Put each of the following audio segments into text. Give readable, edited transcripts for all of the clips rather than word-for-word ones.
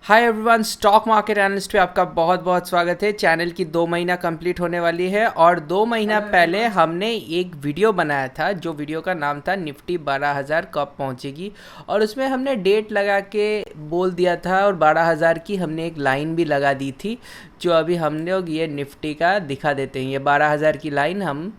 Hi everyone, stock market analyst पे आपका बहुत बहुत स्वागत है। चैनल की 2 महीना कंप्लीट होने वाली है और 2 महीना पहले हमने एक वीडियो बनाया था जो वीडियो का नाम था निफ्टी 12,000 कब पहुंचेगी, और उसमें हमने डेट लगा के बोल दिया था और 12,000 की हमने एक लाइन भी लगा दी थी जो अभी हम लोग ये निफ्टी का दिखा देते हैं। ये 12,000 की लाइन हम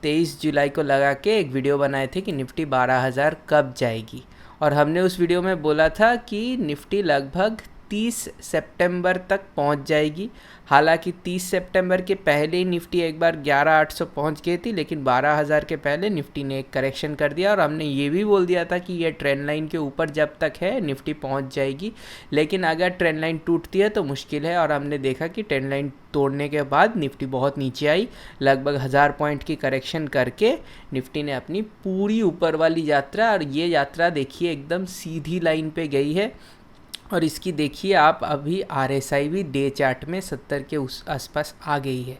23 जुलाई को लगा के एक वीडियो बनाए थे कि निफ्टी 12,000 कब जाएगी, और हमने उस वीडियो में बोला था कि निफ्टी लगभग 30 सितंबर तक पहुंच जाएगी। हालांकि 30 सितंबर के पहले ही निफ्टी एक बार 11,800 पहुंच गई थी, लेकिन 12,000 के पहले निफ्टी ने एक करेक्शन कर दिया और हमने ये भी बोल दिया था कि ये ट्रेंड लाइन के ऊपर जब तक है निफ्टी पहुंच जाएगी, लेकिन अगर ट्रेंड लाइन टूटती है तो मुश्किल है। और हमने देखा कि ट्रेंड लाइन तोड़ने के बाद निफ्टी बहुत नीचे आई, लगभग 1000 पॉइंट की करेक्शन करके निफ्टी ने अपनी पूरी ऊपर वाली यात्रा, और ये यात्रा देखिए एकदम सीधी लाइन पे गई है। और इसकी देखिए आप अभी RSI भी डे चार्ट में 70 के उस आसपास आ गई है।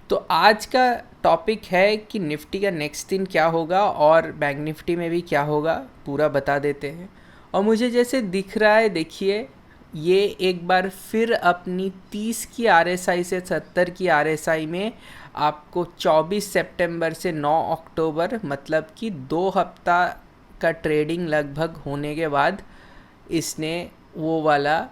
तो आज का टॉपिक है कि निफ्टी का नेक्स्ट दिन क्या होगा और बैंक निफ्टी में भी क्या होगा, पूरा बता देते हैं। और मुझे जैसे दिख रहा है, देखिए ये एक बार फिर अपनी 30 की RSI से 70 की RSI में आपको 24 सितंबर से 9 अक्टूबर मतलब कि 2 हफ्ता का ट्रेडिंग लगभग होने के बाद इसने वो वाला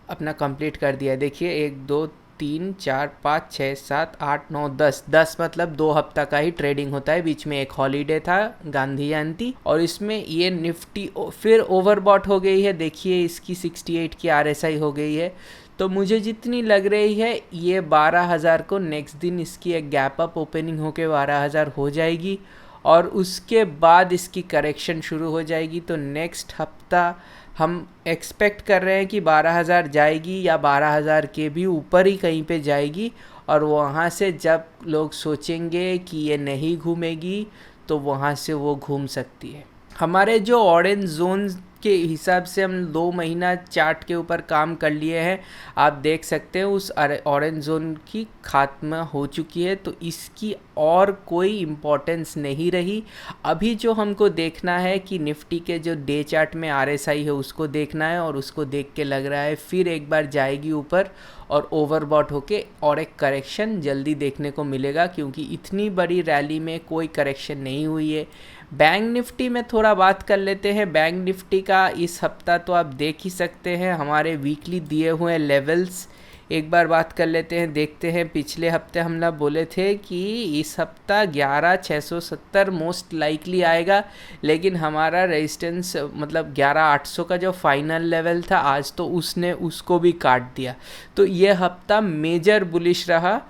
अपना कंप्लीट कर दिया। देखिए 1 2 3 4 5 6 7 8 9 10 मतलब 2 हफ्ता का ही ट्रेडिंग होता है। बीच में एक हॉलीडे था, गांधी जयंती, और इसमें ये निफ्टी फिर ओवरबॉट हो गई है। देखिए इसकी 68 की RSI हो गई है। तो मुझे जितनी लग रही है ये 12,000 को नेक्स्ट दिन इसकी एक गैप अप ओपनिंग होके 12,000 हो जाएगी और उसके बाद इसकी करेक्शन शुरू हो जाएगी। तो नेक्स्ट हफ्ता हम एक्सपेक्ट कर रहे हैं कि 12,000 जाएगी या 12,000 के भी ऊपर ही कहीं पे जाएगी, और वहाँ से जब लोग सोचेंगे कि ये नहीं घूमेगी तो वहाँ से वो घूम सकती है। हमारे जो ऑरेंज जोन के हिसाब से हम 2 महीना चार्ट के ऊपर काम कर लिए हैं। आप देख सकते हैं उस ऑरेंज जोन की खात्मा हो चुकी है, तो इसकी और कोई इम्पोर्टेंस नहीं रही। अभी जो हमको देखना है कि निफ्टी के जो डे चार्ट में RSI है उसको देखना है, और उसको देख के लग रहा है फिर एक बार जाएगी ऊपर और ओवरबॉट होके और एक करेक्शन जल्दी देखने को मिलेगा, क्योंकि इतनी बड़ी रैली में कोई करेक्शन नहीं हुई है। बैंक निफ्टी में थोड़ा बात कर लेते हैं। बैंक निफ्टी का इस हफ्ता तो आप देख ही सकते हैं हमारे वीकली दिए हुए लेवल्स। एक बार बात कर लेते हैं, देखते हैं। पिछले हफ्ते हम लोग बोले थे कि इस हफ्ता 11,670 मोस्ट लाइकली आएगा, लेकिन हमारा रेजिस्टेंस मतलब 11,800 का जो फाइनल लेवल था आज तो उसने उसको भी काट दिया। तो ये हफ्ता मेजर बुलिश रहा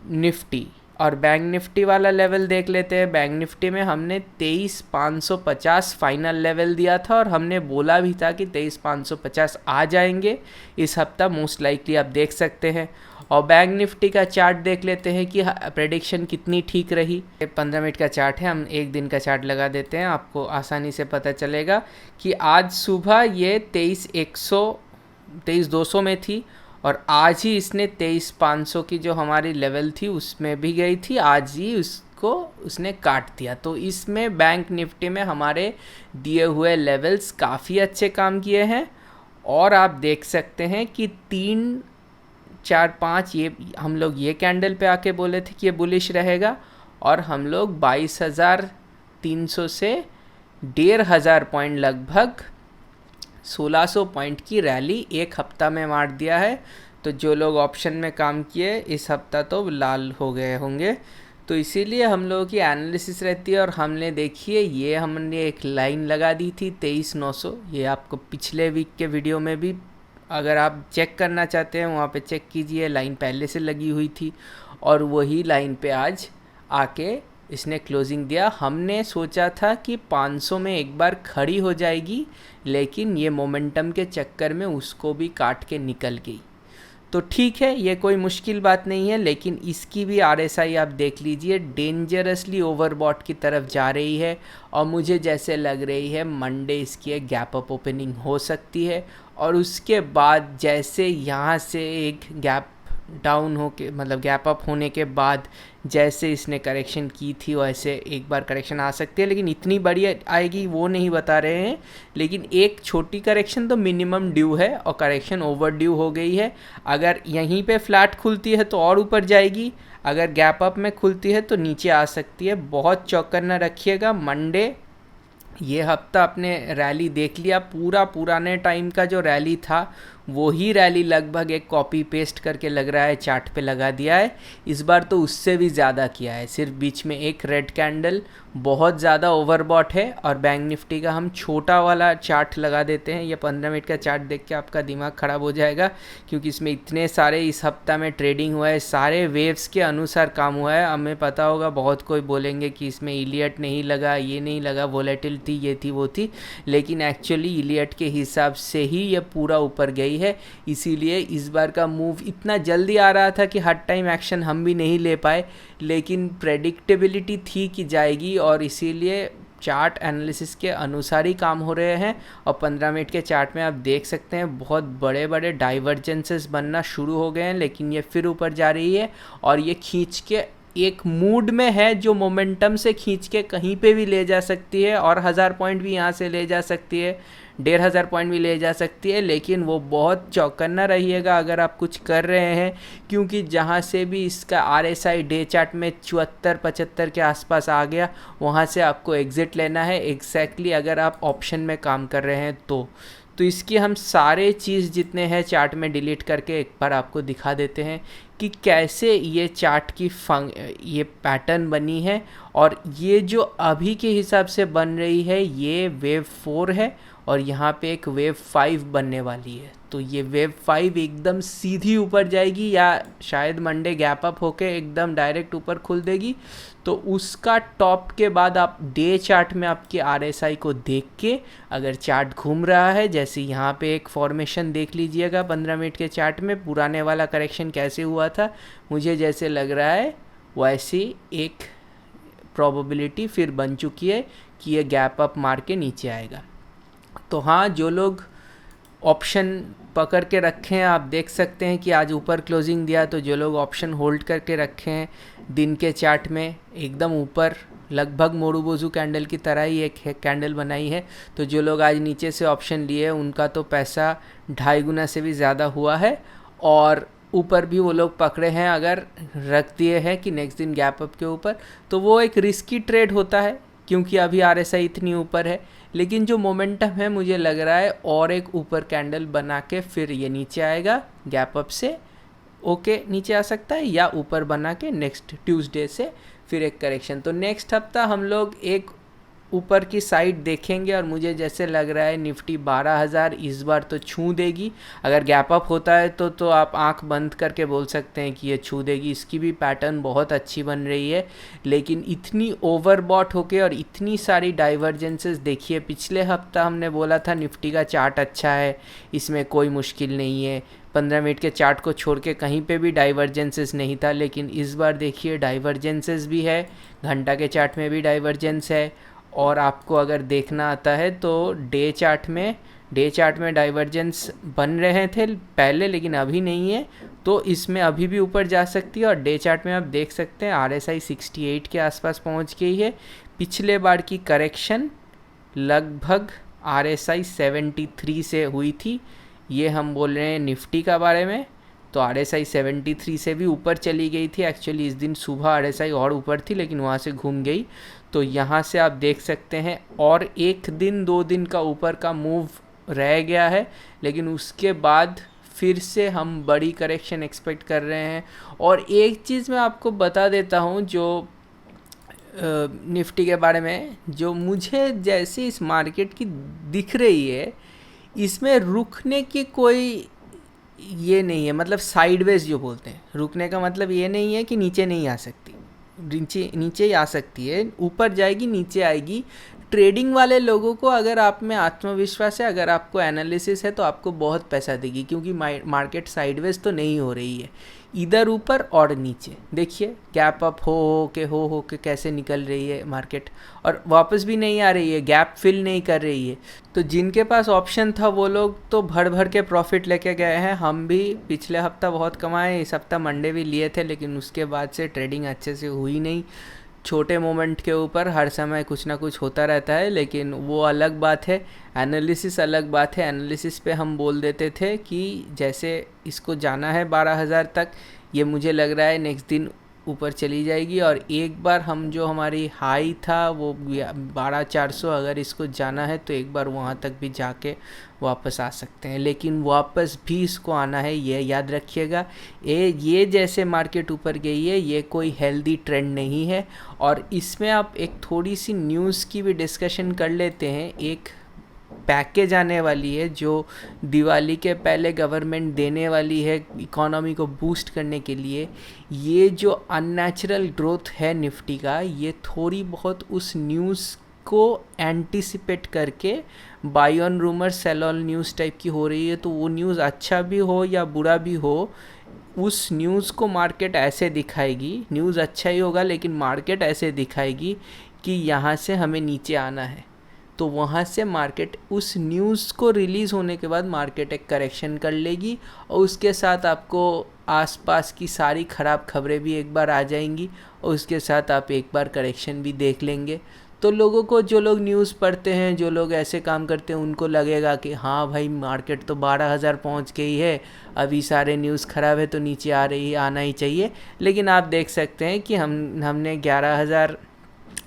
निफ्टी। और बैंक निफ्टी वाला लेवल देख लेते हैं। बैंक निफ्टी में हमने 23,550 फाइनल लेवल दिया था और हमने बोला भी था कि 23,550 आ जाएंगे इस हफ्ता मोस्ट लाइकली, आप देख सकते हैं। और बैंक निफ्टी का चार्ट देख लेते हैं कि प्रेडिक्शन कितनी ठीक रही। 15 मिनट का चार्ट है, हम एक दिन का चार्ट लगा देते हैं, आपको आसानी से पता चलेगा कि आज सुबह ये 23,200 में थी और आज ही इसने 23,500 की जो हमारी लेवल थी उसमें भी गई थी, आज ही उसको उसने काट दिया। तो इसमें बैंक निफ्टी में हमारे दिए हुए लेवल्स काफ़ी अच्छे काम किए हैं। और आप देख सकते हैं कि 3 4 5 ये हम लोग ये कैंडल पे आके बोले थे कि ये बुलिश रहेगा, और हम लोग 22,300 से 1,500 पॉइंट लगभग 1,600 पॉइंट की रैली एक हफ्ता में मार दिया है। तो जो लोग ऑप्शन में काम किए इस हफ्ता तो लाल हो गए होंगे। तो इसीलिए हम लोगों की एनालिसिस रहती है। और हमने देखिए ये हमने एक लाइन लगा दी थी 23,900, ये आपको पिछले वीक के वीडियो में भी अगर आप चेक करना चाहते हैं वहाँ पे चेक कीजिए, लाइन पहले से लगी हुई थी और वही लाइन पे आज आके इसने क्लोजिंग दिया। हमने सोचा था कि 500 में एक बार खड़ी हो जाएगी, लेकिन ये मोमेंटम के चक्कर में उसको भी काट के निकल गई। तो ठीक है, ये कोई मुश्किल बात नहीं है, लेकिन इसकी भी RSI आप देख लीजिए डेंजरसली ओवरबॉट की तरफ जा रही है। और मुझे जैसे लग रही है मंडे इसकी एक गैप अप ओपनिंग हो सकती है, और उसके बाद जैसे यहाँ से एक गैप डाउन होके मतलब गैप अप होने के बाद जैसे इसने करेक्शन की थी वैसे एक बार करेक्शन आ सकती है, लेकिन इतनी बड़ी आएगी वो नहीं बता रहे हैं। लेकिन एक छोटी करेक्शन तो मिनिमम ड्यू है और करेक्शन ओवर ड्यू हो गई है। अगर यहीं पे फ्लैट खुलती है तो और ऊपर जाएगी, अगर गैप अप में खुलती है तो नीचे आ सकती है। बहुत चौकन्ना रखिएगा। मंडे ये हफ्ता आपने रैली देख लिया, पूरा पुराने टाइम का जो रैली था वो ही रैली लगभग एक कॉपी पेस्ट करके लग रहा है चार्ट पे लगा दिया है। इस बार तो उससे भी ज़्यादा किया है, सिर्फ बीच में एक रेड कैंडल बहुत ज़्यादा ओवरबॉट है। और बैंक निफ्टी का हम छोटा वाला चार्ट लगा देते हैं। ये 15 मिनट का चार्ट देख के आपका दिमाग ख़राब हो जाएगा, क्योंकि इसमें इतने सारे इस हफ्ता में ट्रेडिंग हुआ है, सारे वेव्स के अनुसार काम हुआ है। हमें पता होगा बहुत कोई बोलेंगे कि इसमें इलियट नहीं लगा, ये नहीं लगा, वोलेटिलिटी ये थी वो थी, लेकिन एक्चुअली इलियट के हिसाब से ही ये पूरा ऊपर गई है। इसीलिए इस बार का मूव इतना जल्दी आ रहा था कि हर टाइम एक्शन हम भी नहीं ले पाए, लेकिन प्रेडिक्टेबिलिटी थी कि जाएगी और इसीलिए चार्ट एनालिसिस के अनुसार ही काम हो रहे हैं। और 15 मिनट के चार्ट में आप देख सकते हैं बहुत बड़े बड़े डाइवर्जेंसेस बनना शुरू हो गए हैं, लेकिन ये फिर ऊपर जा रही है और ये खींच के एक मूड में है जो मोमेंटम से खींच के कहीं पे भी ले जा सकती है और 1000 पॉइंट भी यहाँ से ले जा सकती है, 1500 पॉइंट भी ले जा सकती है। लेकिन वो बहुत चौकन्ना रहिएगा अगर आप कुछ कर रहे हैं, क्योंकि जहाँ से भी इसका RSI डे चार्ट में 74-75 के आसपास आ गया, वहाँ से आपको एग्ज़िट लेना है एग्जैक्टली अगर आप ऑप्शन में काम कर रहे हैं तो इसकी हम सारे चीज़ जितने हैं चार्ट में डिलीट करके एक बार आपको दिखा देते हैं कि कैसे ये चार्ट की ये पैटर्न बनी है। और ये जो अभी के हिसाब से बन रही है ये वेव 4 है और यहाँ पे एक वेव 5 बनने वाली है। तो ये वेव 5 एकदम सीधी ऊपर जाएगी या शायद मंडे गैप अप होके एकदम डायरेक्ट ऊपर खुल देगी। तो उसका टॉप के बाद आप डे चार्ट में आपके RSI को देख के अगर चार्ट घूम रहा है, जैसे यहाँ पे एक फॉर्मेशन देख लीजिएगा 15 मिनट के चार्ट में पुराने वाला करेक्शन कैसे हुआ था, मुझे जैसे लग रहा है वैसी एक प्रोबेबिलिटी फिर बन चुकी है कि ये गैप अप मार के नीचे आएगा। तो हाँ, जो लोग ऑप्शन पकड़ के रखे हैं आप देख सकते हैं कि आज ऊपर क्लोजिंग दिया, तो जो लोग ऑप्शन होल्ड करके रखे हैं दिन के चार्ट में एकदम ऊपर लगभग मोरूबोजू कैंडल की तरह ही एक कैंडल बनाई है। तो जो लोग आज नीचे से ऑप्शन लिए उनका तो पैसा 2.5 गुना से भी ज़्यादा हुआ है। और ऊपर भी वो लोग पकड़े हैं अगर रख दिए हैं कि नेक्स्ट दिन गैप अप के ऊपर, तो वो एक रिस्की ट्रेड होता है क्योंकि अभी RSI इतनी ऊपर है। लेकिन जो मोमेंटम है मुझे लग रहा है और एक ऊपर कैंडल बना के फिर ये नीचे आएगा गैप अप से, ओके नीचे आ सकता है, या ऊपर बना के नेक्स्ट ट्यूसडे से फिर एक करेक्शन। तो नेक्स्ट हफ्ता हम लोग एक ऊपर की साइड देखेंगे और मुझे जैसे लग रहा है निफ्टी 12,000 इस बार तो छू देगी। अगर गैप अप होता है तो आप आंख बंद करके बोल सकते हैं कि ये छू देगी। इसकी भी पैटर्न बहुत अच्छी बन रही है, लेकिन इतनी ओवरबॉट होके और इतनी सारी डाइवर्जेंसेस देखिए। पिछले हफ्ता हमने बोला था निफ्टी का चार्ट अच्छा है, इसमें कोई मुश्किल नहीं है, 15 मिनट के चार्ट को छोड़ के कहीं पे भी डाइवर्जेंसेस नहीं था। लेकिन इस बार देखिए डाइवर्जेंसेस भी है, घंटा के चार्ट में भी डाइवर्जेंस है। और आपको अगर देखना आता है तो डे चार्ट में डाइवर्जेंस बन रहे थे पहले, लेकिन अभी नहीं है, तो इसमें अभी भी ऊपर जा सकती है। और डे चार्ट में आप देख सकते हैं RSI 68 के आसपास पहुंच गई है। पिछले बार की करेक्शन लगभग RSI 73 से हुई थी। ये हम बोल रहे हैं निफ्टी का बारे में, तो RSI 73 से भी ऊपर चली गई थी। एक्चुअली इस दिन सुबह RSI और ऊपर थी लेकिन वहाँ से घूम गई। तो यहाँ से आप देख सकते हैं और एक दिन 2 दिन का ऊपर का मूव रह गया है, लेकिन उसके बाद फिर से हम बड़ी करेक्शन एक्सपेक्ट कर रहे हैं। और एक चीज़ मैं आपको बता देता हूँ जो निफ्टी के बारे में, जो मुझे जैसे इस मार्केट की दिख रही है, इसमें रुकने की कोई ये नहीं है। मतलब साइडवेज जो बोलते हैं, रुकने का मतलब ये नहीं है कि नीचे नहीं आ सकती, नीचे ही आ सकती है, ऊपर जाएगी नीचे आएगी। ट्रेडिंग वाले लोगों को अगर आप में आत्मविश्वास है, अगर आपको एनालिसिस है, तो आपको बहुत पैसा देगी, क्योंकि मार्केट साइडवेज तो नहीं हो रही है, इधर ऊपर और नीचे देखिए गैप अप हो के कैसे निकल रही है मार्केट, और वापस भी नहीं आ रही है, गैप फिल नहीं कर रही है। तो जिनके पास ऑप्शन था वो लोग तो भर भर के प्रॉफिट लेके गए हैं। हम भी पिछले हफ्ता बहुत कमाए, इस हफ्ता मंडे भी लिए थे, लेकिन उसके बाद से ट्रेडिंग अच्छे से हुई नहीं। छोटे मोमेंट के ऊपर हर समय कुछ ना कुछ होता रहता है, लेकिन वो अलग बात है, एनालिसिस अलग बात है। एनालिसिस पे हम बोल देते थे कि जैसे इसको जाना है 12,000 तक, ये मुझे लग रहा है नेक्स्ट दिन ऊपर चली जाएगी, और एक बार हम जो हमारी हाई था वो 12,400, अगर इसको जाना है तो एक बार वहाँ तक भी जाके वापस आ सकते हैं, लेकिन वापस भी इसको आना है, ये याद रखिएगा। ये जैसे मार्केट ऊपर गई है, ये कोई हेल्दी ट्रेंड नहीं है। और इसमें आप एक थोड़ी सी न्यूज़ की भी डिस्कशन कर लेते हैं। एक पैकेज आने वाली है जो दिवाली के पहले गवर्नमेंट देने वाली है इकोनॉमी को बूस्ट करने के लिए। ये जो अननेचुरल ग्रोथ है निफ्टी का, ये थोड़ी बहुत उस न्यूज़ को एंटिसिपेट करके buy on rumour sell on news type की हो रही है। तो वो न्यूज़ अच्छा भी हो या बुरा भी हो, उस न्यूज़ को मार्केट ऐसे दिखाएगी, न्यूज़ अच्छा ही होगा लेकिन मार्केट ऐसे दिखाएगी कि यहाँ से हमें नीचे आना है। तो वहाँ से मार्केट उस न्यूज़ को रिलीज़ होने के बाद मार्केट एक करेक्शन कर लेगी, और उसके साथ आपको आसपास की सारी ख़राब खबरें भी एक बार आ जाएंगी, और उसके साथ आप एक बार करेक्शन भी देख लेंगे। तो लोगों को, जो लोग न्यूज़ पढ़ते हैं, जो लोग ऐसे काम करते हैं, उनको लगेगा कि हाँ भाई मार्केट तो 12,000 पहुँच गई है, अभी सारे न्यूज़ ख़राब है तो नीचे आ रही है, आना ही चाहिए। लेकिन आप देख सकते हैं कि हमने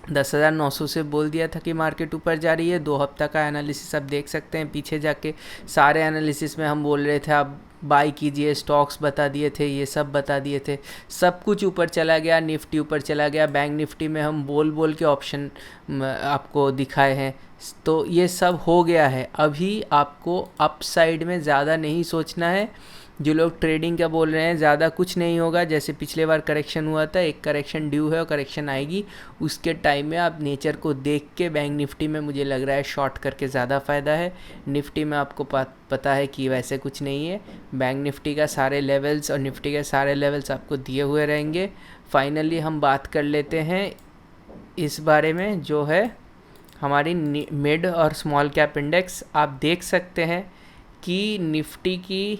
10,900 से बोल दिया था कि मार्केट ऊपर जा रही है। 2 हफ्ता का एनालिसिस आप देख सकते हैं पीछे जाके, सारे एनालिसिस में हम बोल रहे थे आप बाई कीजिए, स्टॉक्स बता दिए थे, ये सब बता दिए थे, सब कुछ ऊपर चला गया, निफ्टी ऊपर चला गया। बैंक निफ्टी में हम बोल के ऑप्शन आपको दिखाए हैं। तो ये सब हो गया है। अभी आपको अपसाइड में ज़्यादा नहीं सोचना है। जो लोग ट्रेडिंग का बोल रहे हैं, ज़्यादा कुछ नहीं होगा, जैसे पिछले बार करेक्शन हुआ था, एक करेक्शन ड्यू है और करेक्शन आएगी, उसके टाइम में आप नेचर को देख के बैंक निफ्टी में मुझे लग रहा है शॉर्ट करके ज़्यादा फ़ायदा है। निफ्टी में आपको पता है कि वैसे कुछ नहीं है। बैंक निफ्टी का सारे लेवल्स और निफ्टी के सारे लेवल्स आपको दिए हुए रहेंगे। फाइनली हम बात कर लेते हैं इस बारे में, जो है हमारी मिड और स्मॉल कैप इंडेक्स। आप देख सकते हैं कि निफ्टी की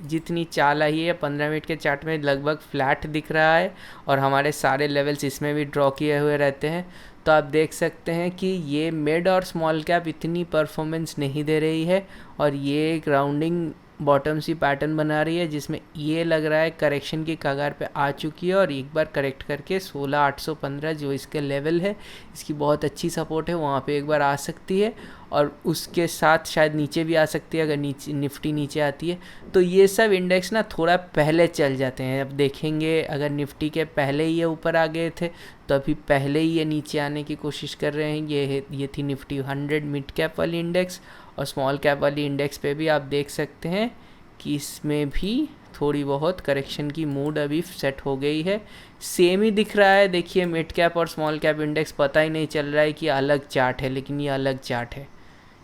जितनी चाल आई है 15 मिनट के चार्ट में लगभग फ्लैट दिख रहा है, और हमारे सारे लेवल्स इसमें भी ड्रॉ किए हुए रहते हैं। तो आप देख सकते हैं कि ये मिड और स्मॉल कैप इतनी परफॉर्मेंस नहीं दे रही है, और ये एक राउंडिंग बॉटम सी पैटर्न बना रही है, जिसमें ये लग रहा है करेक्शन की कगार पे आ चुकी है, और एक बार करेक्ट करके 16,815 जो इसके लेवल है, इसकी बहुत अच्छी सपोर्ट है, वहाँ पे एक बार आ सकती है, और उसके साथ शायद नीचे भी आ सकती है अगर निफ्टी नीचे आती है। तो ये सब इंडेक्स ना थोड़ा पहले चल जाते हैं। अब देखेंगे अगर निफ्टी के पहले ही ये ऊपर आ गए थे, तो अभी पहले ही ये नीचे आने की कोशिश कर रहे हैं। ये थी निफ्टी 100 मिड कैप वाली इंडेक्स, और स्मॉल कैप वाली इंडेक्स पे भी आप देख सकते हैं कि इसमें भी थोड़ी बहुत करेक्शन की मूड अभी सेट हो गई है। सेम ही दिख रहा है, देखिए मिड कैप और स्मॉल कैप इंडेक्स पता ही नहीं चल रहा है कि अलग चार्ट है, लेकिन ये अलग चार्ट है,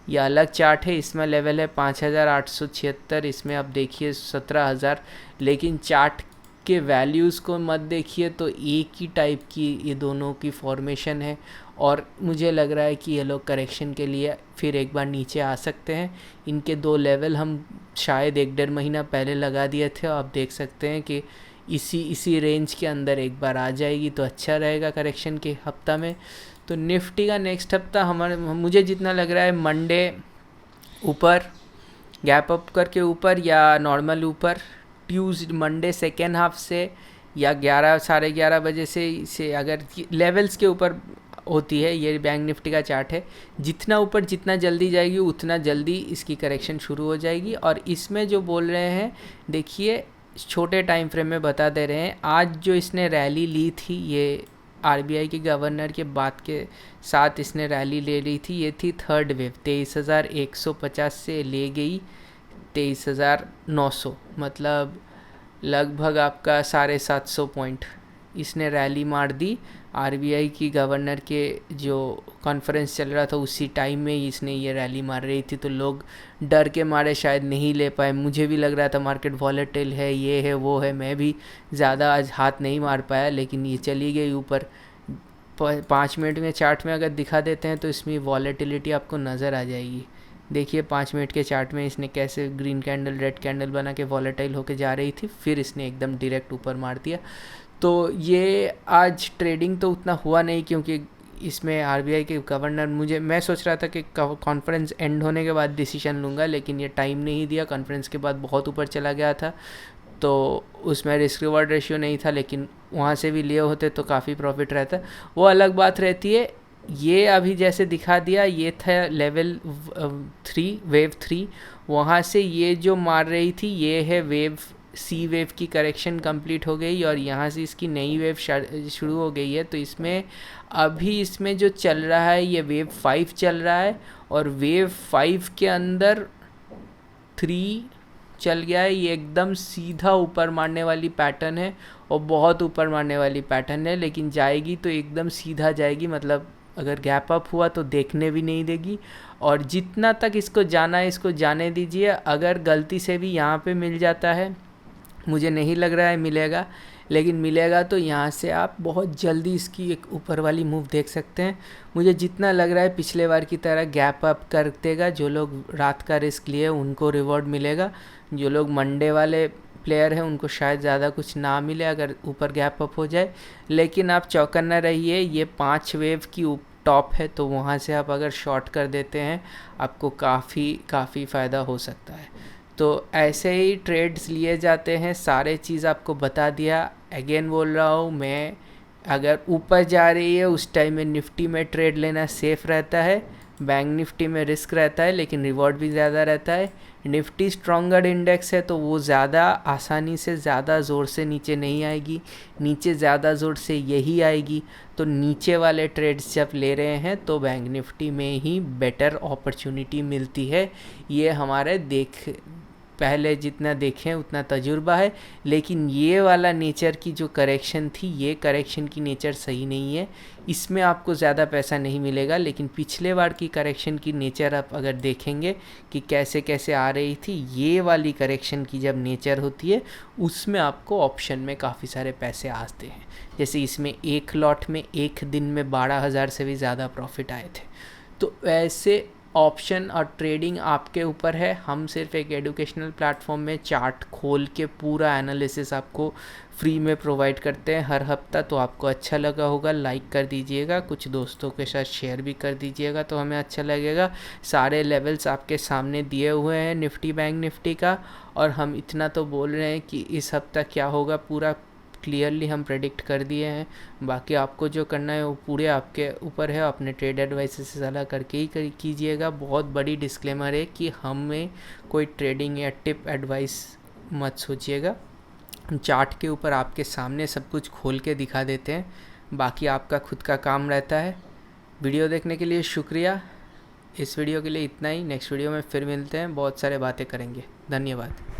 ये अलग चार्ट है। इसमें लेवल है 5,876, इसमें आप देखिए 17,000, लेकिन चार्ट के वैल्यूज़ को मत देखिए तो एक ही टाइप की ये दोनों की फॉर्मेशन है, और मुझे लग रहा है कि ये लोग करेक्शन के लिए फिर एक बार नीचे आ सकते हैं। इनके 2 लेवल हम शायद 1-1.5 महीना पहले लगा दिए थे, और आप देख सकते हैं कि इसी रेंज के अंदर एक बार आ जाएगी तो अच्छा रहेगा करेक्शन के हफ्ता में। तो निफ्टी का नेक्स्ट हफ्ता मुझे जितना लग रहा है मंडे ऊपर गैप अप करके ऊपर या नॉर्मल ऊपर, मंडे सेकेंड हाफ से या 11 साढ़े 11 बजे से अगर लेवल्स के ऊपर होती है। ये बैंक निफ्टी का चार्ट है, जितना ऊपर जितना जल्दी जाएगी उतना जल्दी इसकी करेक्शन शुरू हो जाएगी। और इसमें जो बोल रहे हैं, देखिए छोटे टाइम फ्रेम में बता दे रहे हैं, आज जो इसने रैली ली थी, ये आरबीआई के गवर्नर के बात के साथ इसने रैली ले ली थी, ये थी थर्ड वेव। 23,150 से ले गई 23,900, मतलब लगभग आपका 750 पॉइंट इसने रैली मार दी। आरबीआई की गवर्नर के जो कॉन्फ्रेंस चल रहा था उसी टाइम में ही इसने ये रैली मार रही थी, तो लोग डर के मारे शायद नहीं ले पाए। मुझे भी लग रहा था मार्केट वॉलेटिल है, ये है वो है, मैं भी ज़्यादा आज हाथ नहीं मार पाया, लेकिन ये चली गई ऊपर। 5 मिनट में चार्ट में अगर दिखा देते हैं तो इसमें वॉलेटिलिटी आपको नज़र आ जाएगी। देखिए 5 मिनट के चार्ट में इसने कैसे ग्रीन कैंडल रेड कैंडल बना के वॉलेटाइल होके जा रही थी, फिर इसने एकदम डायरेक्ट ऊपर मार दिया। तो ये आज ट्रेडिंग तो उतना हुआ नहीं, क्योंकि इसमें आरबीआई के गवर्नर, मैं सोच रहा था कि कॉन्फ्रेंस एंड होने के बाद डिसीजन लूँगा, लेकिन ये टाइम नहीं दिया। कॉन्फ्रेंस के बाद बहुत ऊपर चला गया था, तो उसमें रिस्क रिवॉर्ड रेशियो नहीं था, लेकिन वहाँ से भी लिए होते तो काफ़ी प्रॉफिट रहता, वो अलग बात रहती है। ये अभी जैसे दिखा दिया, ये था लेवल 3, वेव 3। वहाँ से ये जो मार रही थी ये है वेव सी वेव की करेक्शन कंप्लीट हो गई, और यहाँ से इसकी नई वेव शुरू हो गई है। तो इसमें अभी इसमें जो चल रहा है ये वेव 5 चल रहा है, और वेव 5 के अंदर 3 चल गया है। ये एकदम सीधा ऊपर मारने वाली पैटर्न है, और बहुत ऊपर मारने वाली पैटर्न है, लेकिन जाएगी तो एकदम सीधा जाएगी, मतलब अगर गैप अप हुआ तो देखने भी नहीं देगी। और जितना तक इसको जाना है इसको जाने दीजिए। अगर गलती से भी यहाँ पे मिल जाता है, मुझे नहीं लग रहा है मिलेगा, लेकिन मिलेगा तो यहाँ से आप बहुत जल्दी इसकी एक ऊपर वाली मूव देख सकते हैं। मुझे जितना लग रहा है पिछले बार की तरह गैप अप कर देगा। जो लोग रात का रिस्क लिए उनको रिवॉर्ड मिलेगा, जो लोग मंडे वाले प्लेयर हैं उनको शायद ज़्यादा कुछ ना मिले अगर ऊपर गैप अप हो जाए। लेकिन आप चौकन्ना रहिए, ये 5 वेव की टॉप है, तो वहाँ से आप अगर शॉर्ट कर देते हैं आपको काफ़ी फ़ायदा हो सकता है। तो ऐसे ही ट्रेड्स लिए जाते हैं, सारे चीज़ आपको बता दिया। अगेन बोल रहा हूँ मैं, अगर ऊपर जा रही है उस टाइम में निफ्टी में ट्रेड लेना सेफ़ रहता है। बैंक निफ्टी में रिस्क रहता है लेकिन रिवॉर्ड भी ज़्यादा रहता है। निफ्टी स्ट्रॉन्गर इंडेक्स है तो वो ज़्यादा आसानी से ज़्यादा ज़ोर से नीचे नहीं आएगी, नीचे ज़्यादा ज़ोर से यही आएगी। तो नीचे वाले ट्रेड्स जब ले रहे हैं तो बैंक निफ्टी में ही बेटर अपॉर्चुनिटी मिलती है। ये हमारे पहले जितना देखें उतना तजुर्बा है, लेकिन ये वाला नेचर की जो करेक्शन थी, ये करेक्शन की नेचर सही नहीं है। इसमें आपको ज़्यादा पैसा नहीं मिलेगा, लेकिन पिछले बार की करेक्शन की नेचर आप अगर देखेंगे कि कैसे कैसे आ रही थी, ये वाली करेक्शन की जब नेचर होती है उसमें आपको ऑप्शन में काफ़ी सारे पैसे आते हैं। जैसे इसमें एक लॉट में एक दिन में 12,000 से भी ज़्यादा प्रॉफिट आए थे। तो ऐसे ऑप्शन और ट्रेडिंग आपके ऊपर है। हम सिर्फ एक एजुकेशनल प्लेटफॉर्म में चार्ट खोल के पूरा एनालिसिस आपको फ्री में प्रोवाइड करते हैं हर हफ्ता। तो आपको अच्छा लगा होगा, लाइक कर दीजिएगा, कुछ दोस्तों के साथ शेयर भी कर दीजिएगा तो हमें अच्छा लगेगा। सारे लेवल्स आपके सामने दिए हुए हैं निफ्टी बैंक निफ्टी का, और हम इतना तो बोल रहे हैं कि इस हफ्ता क्या होगा पूरा क्लियरली हम प्रेडिक्ट कर दिए हैं। बाकी आपको जो करना है वो पूरे आपके ऊपर है, अपने ट्रेड एडवाइस से सलाह करके ही कीजिएगा। बहुत बड़ी डिस्क्लेमर है कि हमें कोई ट्रेडिंग या टिप एडवाइस मत सोचिएगा। चार्ट के ऊपर आपके सामने सब कुछ खोल के दिखा देते हैं, बाकी आपका खुद का काम रहता है। वीडियो देखने के लिए शुक्रिया। इस वीडियो के लिए इतना ही, नेक्स्ट वीडियो में फिर मिलते हैं, बहुत सारे बातें करेंगे। धन्यवाद।